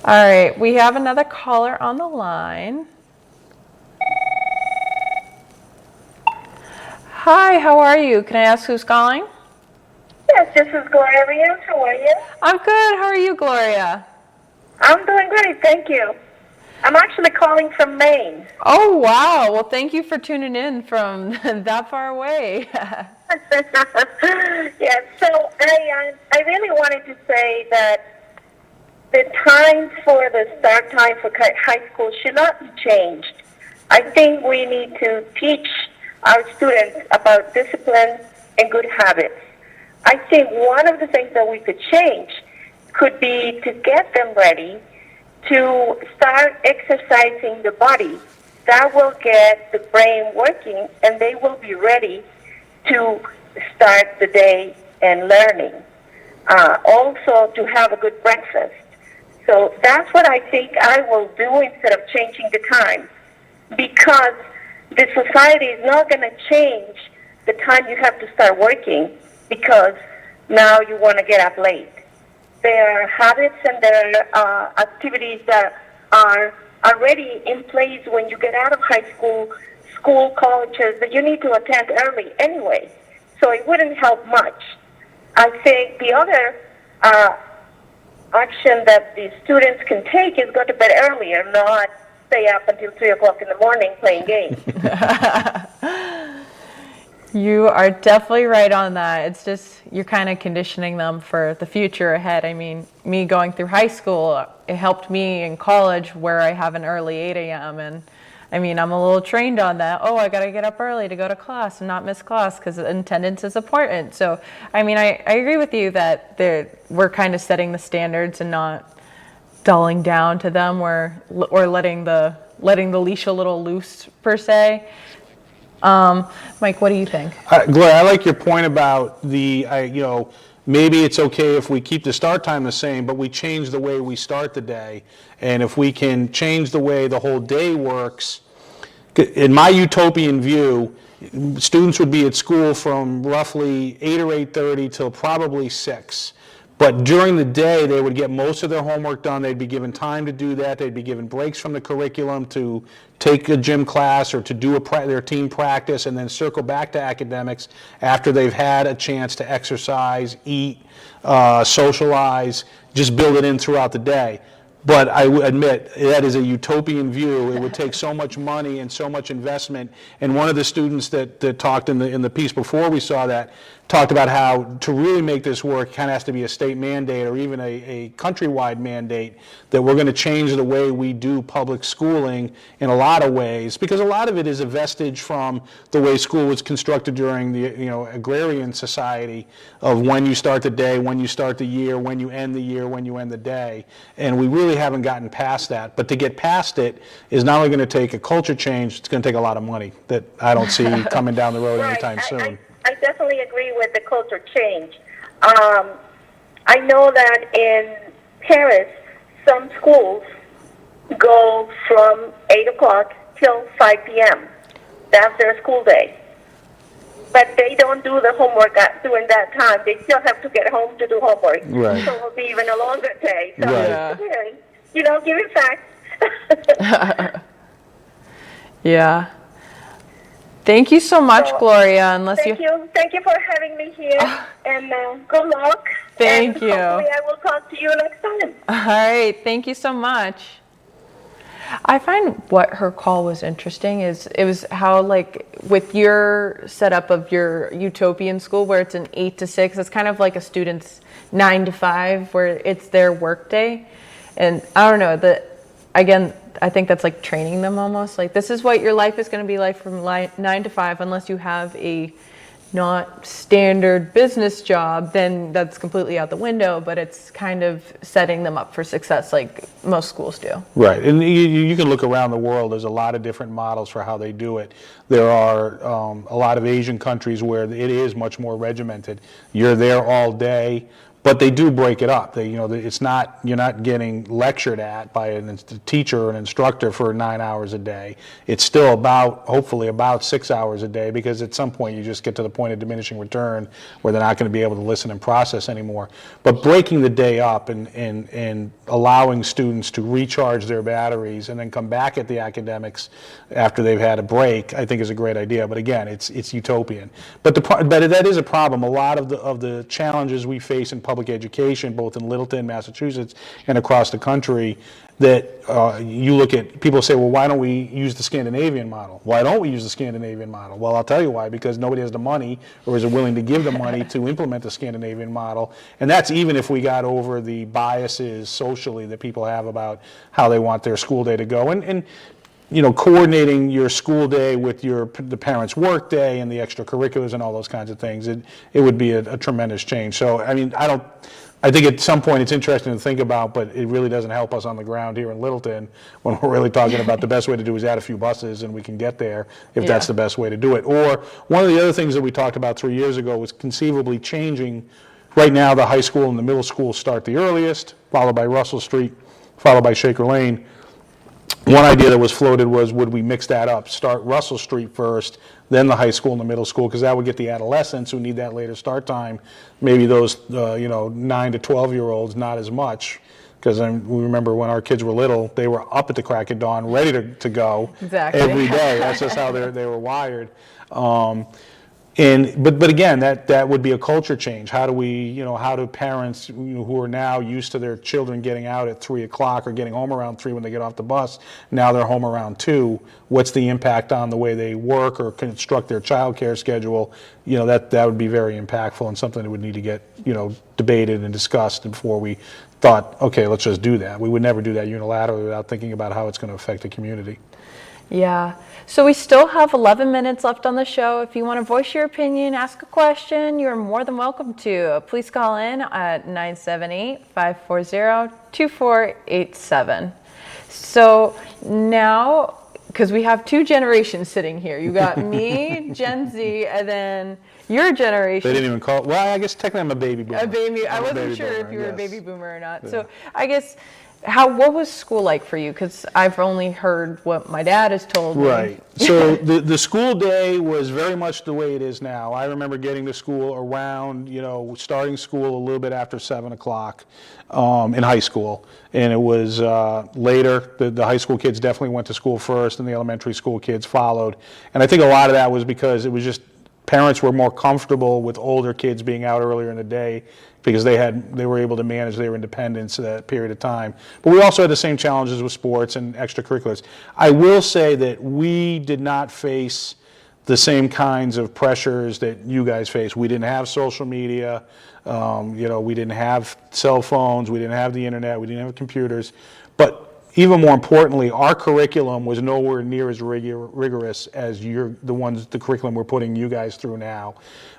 All right, we have another caller on the line. Hi, how are you? Can I ask who's calling? Yes, this is Gloria. How are you? I'm good. How are you, Gloria? I'm doing great, thank you. I'm actually calling from Maine. Oh, wow. Well, thank you for tuning in from that far away. Yes, so I really wanted to say that the time for the start time for high school should not be changed. I think we need to teach our students about discipline and good habits. I think one of the things that we could change could be to get them ready to start exercising the body. That will get the brain working, and they will be ready to start the day and learning. Also, to have a good breakfast. So that's what I think I will do instead of changing the time, because the society is not going to change the time you have to start working because now you want to get up late. There are habits and there are activities that are already in place when you get out of high school, colleges, that you need to attend early anyway. So it wouldn't help much. I think the other action that the students can take is go to bed earlier, not stay up until 3 o'clock in the morning playing games. You are definitely right on that. It's just, you're kind of conditioning them for the future ahead. I mean, me going through high school, it helped me in college where I have an early 8 a.m. And I mean, I'm a little trained on that. Oh, I got to get up early to go to class and not miss class because attendance is important. So, I mean, I agree with you that we're kind of setting the standards and not dulling down to them or letting the leash a little loose per se. Mike, what do you think? Gloria, I like your point about maybe it's okay if we keep the start time the same, but we change the way we start the day. And if we can change the way the whole day works, in my utopian view, students would be at school from roughly 8 or 8:30 till probably 6. But during the day, they would get most of their homework done. They'd be given time to do that. They'd be given breaks from the curriculum to take a gym class or to do their team practice, and then circle back to academics after they've had a chance to exercise, eat, socialize, just build it in throughout the day. But I admit, that is a utopian view. It would take so much money and so much investment. And one of the students that talked in the piece before we saw that, talked about how to really make this work kind of has to be a state mandate or even a countrywide mandate, that we're going to change the way we do public schooling in a lot of ways, because a lot of it is a vestige from the way school was constructed during the agrarian society of when you start the day, when you start the year, when you end the year, when you end the day. And we really haven't gotten past that. But to get past it is not only going to take a culture change, it's going to take a lot of money that I don't see coming down the road anytime soon. I definitely agree with the culture change. I know that in Paris, some schools go from 8 o'clock till 5 p.m. That's their school day. But they don't do the homework during that time. They still have to get home to do homework. Right. So it will be even a longer day. So, Right. give it facts. Yeah. Thank you so much, Gloria. Unless Thank you for having me here, and good luck. Thank and you. Hopefully I will talk to you next time. All right. Thank you so much. I find what her call was interesting is it was how, like, with your setup of your utopian school where it's an 8 to 6, it's kind of like a student's 9 to 5 where it's their work day. And I don't know, again, I think that's like training them almost. Like, this is what your life is going to be like from 9 to 5, unless you have a not standard business job, then that's completely out the window, but it's kind of setting them up for success like most schools do. Right, and you can look around the world, there's a lot of different models for how they do it. There are a lot of Asian countries where it is much more regimented. You're there all day, but they do break it up. It's not, you're not getting lectured at by a teacher or an instructor for 9 hours a day. It's still hopefully about 6 hours a day, because at some point you just get to the point of diminishing return where they're not going to be able to listen and process anymore. But breaking the day up and allowing students to recharge their batteries and then come back at the academics after they've had a break, I think is a great idea. But again, it's utopian. But that is a problem. A lot of the challenges we face in public education, both in Littleton, Massachusetts, and across the country, that you look at, people say, well, why don't we use the Scandinavian model? Why don't we use the Scandinavian model? Well, I'll tell you why, because nobody has the money or is willing to give the money to implement the Scandinavian model. And that's even if we got over the biases socially that people have about how they want their school day to go. And coordinating your school day with the parents' work day and the extracurriculars and all those kinds of things, it would be a tremendous change. So, I mean, I think at some point it's interesting to think about, but it really doesn't help us on the ground here in Littleton when we're really talking about the best way to do is add a few buses and we can get there if that's the best way to do it. Or one of the other things that we talked about 3 years ago was conceivably changing. Right now, the high school and the middle school start the earliest, followed by Russell Street, followed by Shaker Lane. One idea that was floated was, would we mix that up? Start Russell Street first, then the high school and the middle school, because that would get the adolescents who need that later start time. Maybe those 9 to 12-year-olds, not as much, because we remember when our kids were little, they were up at the crack of dawn, ready to go every day. That's just how they were wired. But again, that would be a culture change. How do parents who are now used to their children getting out at 3 o'clock or getting home around 3 when they get off the bus, now they're home around 2? What's the impact on the way they work or construct their child care schedule? That would be very impactful and something that would need to get debated and discussed before we thought, okay, let's just do that. We would never do that unilaterally without thinking about how it's going to affect the community. Yeah. So we still have 11 minutes left on the show. If you want to voice your opinion, ask a question, you're more than welcome to. Please call in at 978-540-2487. So now, because we have two generations sitting here. You got me, Gen Z, and then your They generation. didn't even call, well, I guess technically I'm a baby boomer. A baby. I I'm a wasn't baby sure if boomer, you were a yes. baby boomer or not. Yeah. So I guess, what was school like for you? Because I've only heard what my dad has told me. Right. So the school day was very much the way it is now. I remember getting to school around, starting school a little bit after 7 o'clock in high school. And it was later, the high school kids definitely went to school first and the elementary school kids followed. And I think a lot of that was because it was just parents were more comfortable with older kids being out earlier in the day because they were able to manage their independence that period of time. But we also had the same challenges with sports and extracurriculars. I will say that we did not face the same kinds of pressures that you guys face. We didn't have social media, we didn't have cell phones, we didn't have the internet, we didn't have computers. But even more importantly, our curriculum was nowhere near as rigorous as the curriculum we're putting you guys through now.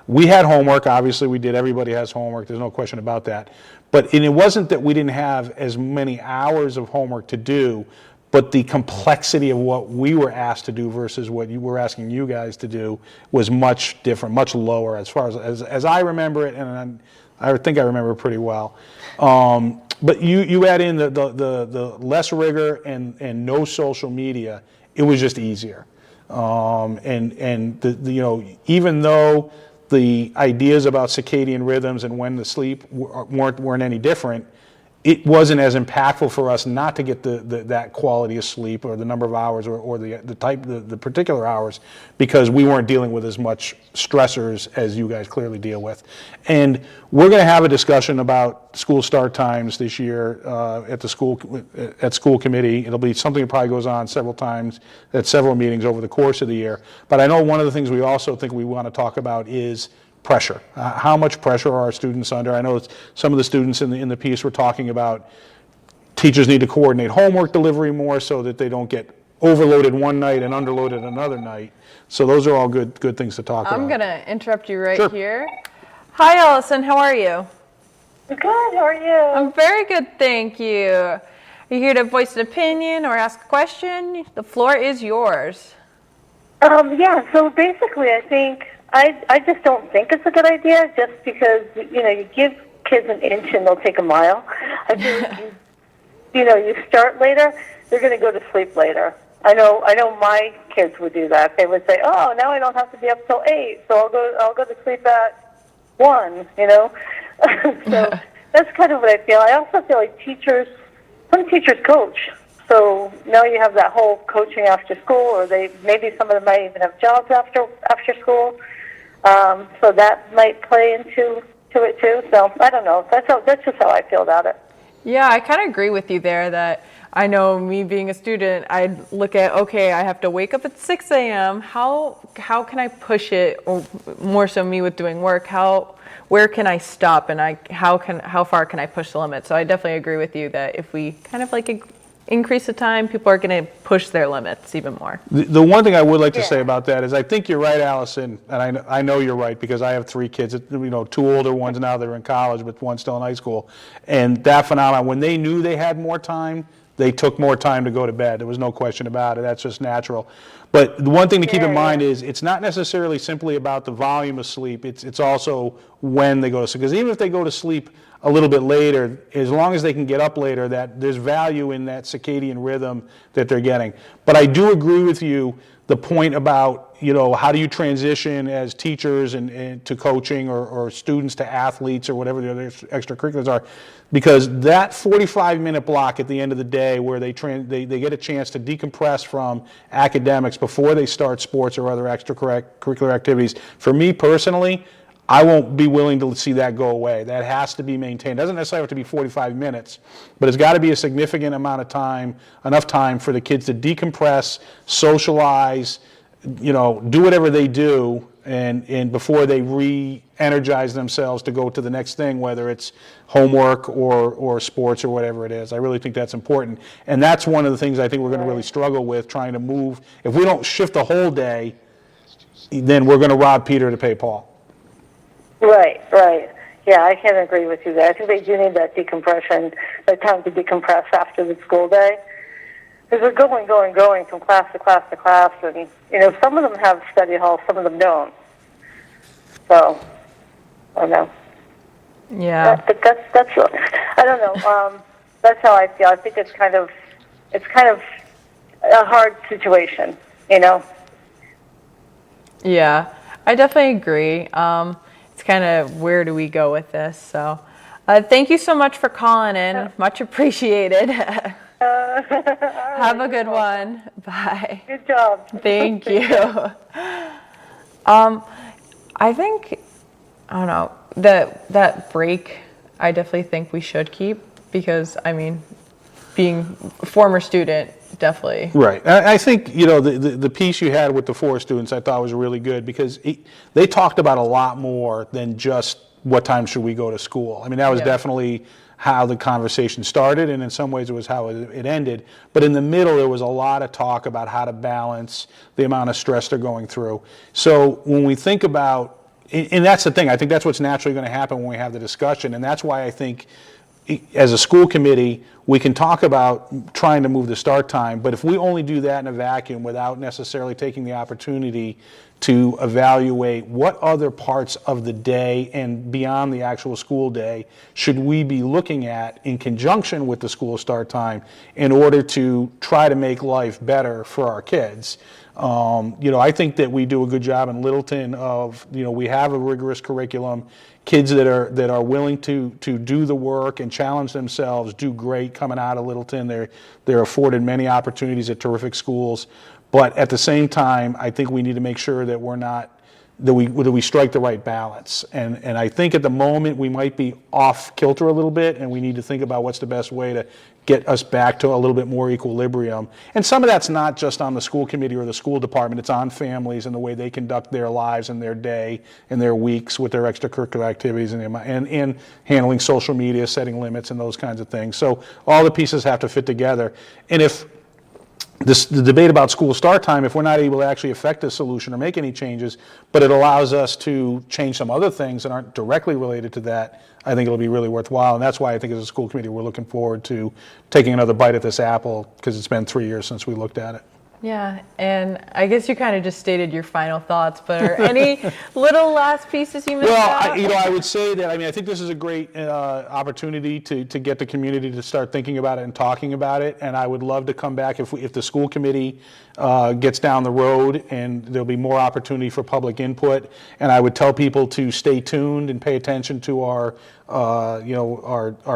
We had homework, obviously we did, everybody has homework, there's no question about that. But it wasn't that we didn't have as many hours of homework to do, but the complexity of what we were asked to do versus what you were asking you guys to do was much different, much lower as far as I remember it, and I think I remember it pretty well. But you add in the less rigor and no social media, it was just easier. Even though the ideas about circadian rhythms and when to sleep weren't any different, it wasn't as impactful for us not to get that quality of sleep or the number of hours or the particular hours because we weren't dealing with as much stressors as you guys clearly deal with. And we're going to have a discussion about school start times this year at school committee. It'll be something that probably goes on several times at several meetings over the course of the year. But I know one of the things we also think we want to talk about is pressure. How much pressure are our students under? I know some of the students in the piece were talking about teachers need to coordinate homework delivery more so that they don't get overloaded one night and underloaded another night. So those are all good things to talk about. I'm going to interrupt you right Sure. here. Hi, Allison. How are you? Good. How are you? I'm very good, thank you. Are you here to voice an opinion or ask a question? The floor is yours. Yeah. So basically, I think I just don't think it's a good idea. Just because you give kids an inch and they'll take a mile. I feel like you start later, they're going to go to sleep later. I know my kids would do that. They would say, "Oh, now I don't have to be up till 8, so I'll go to sleep at 1." So that's kind of what I feel. I also feel like some teachers coach. So now you have that whole coaching after school, or maybe some of them might even have jobs after school. So that might play into it too. So I don't know. That's just how I feel about it. Yeah, I kind of agree with you there that I know me being a student, I'd look at, okay, I have to wake up at 6 a.m. How can I push it, or more so me with doing work, where can I stop and how far can I push the limit? So I definitely agree with you that if we kind of increase the time, people are going to push their limits even more. The one thing I would like to say about that is I think you're right, Allison, and I know you're right because I have 3 kids, 2 older ones now that are in college, but one still in high school. And that phenomenon, when they knew they had more time, they took more time to go to bed. There was no question about it. That's just natural. But the one thing to keep in mind is it's not necessarily simply about the volume of sleep. It's also when they go to sleep. Because even if they go to sleep a little bit later, as long as they can get up later, that there's value in that circadian rhythm that they're getting. But I do agree with you, the point about, how do you transition as teachers and to coaching or students to athletes or whatever the other extracurriculars are, because that 45-minute block at the end of the day where they get a chance to decompress from academics before they start sports or other extracurricular activities, for me personally, I won't be willing to see that go away. That has to be maintained. It doesn't necessarily have to be 45 minutes, but it's got to be a significant amount of time, enough time for the kids to decompress, socialize, do whatever they do, and before they re-energize themselves to go to the next thing, whether it's homework or sports or whatever it is. I really think that's important. And that's one of the things I think we're going to really struggle with, trying to move. If we don't shift the whole day, then we're going to rob Peter to pay Paul. Right. Yeah, I can agree with you there. I think they do need that decompression, that time to decompress after the school day. Because they're going from class to class to class, and some of them have study halls, some of them don't. So, I don't know. Yeah. But that's I don't know. That's how I feel. I think it's kind of a hard situation, you know. Yeah, I definitely agree. It's kind of where do we go with this? So, thank you so much for calling in. Much appreciated. Have a good one. Bye. Good job. Thank you. I think, I don't know, that break, I definitely think we should keep because, I mean, being a former student, definitely. Right. I think, you know, the piece you had with the 4 students I thought was really good because they talked about a lot more than just what time should we go to school. I mean, that was Yeah. definitely how the conversation started, and in some ways it was how it ended. But in the middle, there was a lot of talk about how to balance the amount of stress they're going through. So when we think about, and that's the thing, I think that's what's naturally going to happen when we have the discussion, and that's why I think as a school committee, we can talk about trying to move the start time, but if we only do that in a vacuum without necessarily taking the opportunity to evaluate what other parts of the day and beyond the actual school day should we be looking at in conjunction with the school start time in order to try to make life better for our kids. You know, I think that we do a good job in Littleton of, you know, we have a rigorous curriculum. Kids that are willing to do the work and challenge themselves do great coming out of Littleton. They're afforded many opportunities at terrific schools, but at the same time, I think we need to make sure that we strike the right balance. And I think at the moment we might be off kilter a little bit, and we need to think about what's the best way to get us back to a little bit more equilibrium. And some of that's not just on the school committee or the school department, it's on families and the way they conduct their lives and their day and their weeks with their extracurricular activities and handling social media, setting limits and those kinds of things. So all the pieces have to fit together. And if the debate about school start time, if we're not able to actually affect a solution or make any changes, but it allows us to change some other things that aren't directly related to that, I think it'll be really worthwhile. And that's why I think as a school committee, we're looking forward to taking another bite at this apple because it's been 3 years since we looked at it. Yeah, and I guess you kind of just stated your final thoughts, but are any little last pieces you missed out? Well, I would say that, I think this is a great opportunity to get the community to start thinking about it and talking about it, and I would love to come back if the school committee gets down the road and there'll be more opportunity for public input, and I would tell people to stay tuned and pay attention to our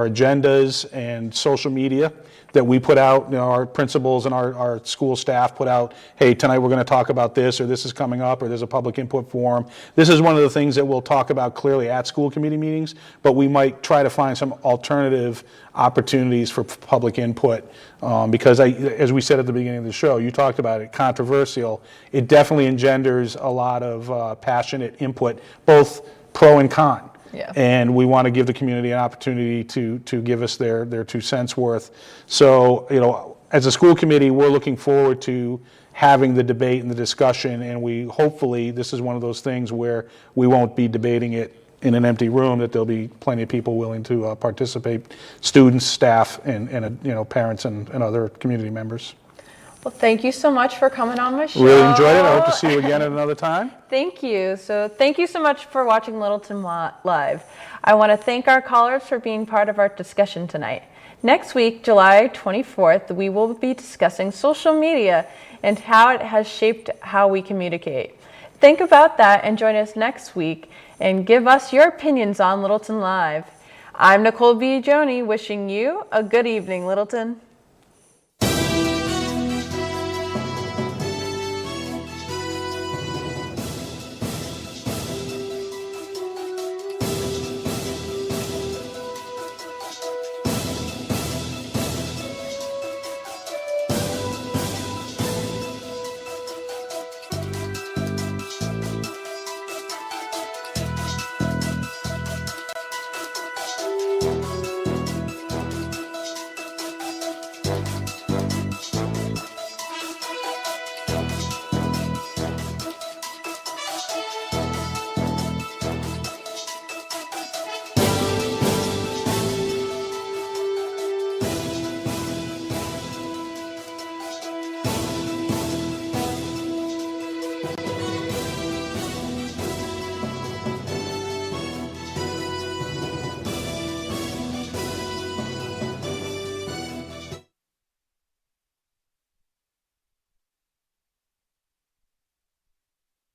agendas and social media that we put out. You know, our principals and our school staff put out, hey, tonight we're going to talk about this, or this is coming up, or there's a public input forum. This is one of the things that we'll talk about clearly at school committee meetings, but we might try to find some alternative opportunities for public input because as we said at the beginning of the show, you talked about it, controversial. It definitely engenders a lot of passionate input, both pro and con. Yeah. And we want to give the community an opportunity to give us their 2 cents worth. So, you know, as a school committee, we're looking forward to having the debate and the discussion, and hopefully this is one of those things where we won't be debating it in an empty room, that there'll be plenty of people willing to participate, students, staff, and parents and other community members. Well, thank you so much for coming on my show. Really enjoyed it. I hope to see you again at another time. Thank you. So thank you so much for watching Littleton Live. I want to thank our callers for being part of our discussion tonight. Next week, July 24th, we will be discussing social media and how it has shaped how we communicate. Think about that and join us next week and give us your opinions on Littleton Live. I'm Nicole B. Joni, wishing you a good evening, Littleton.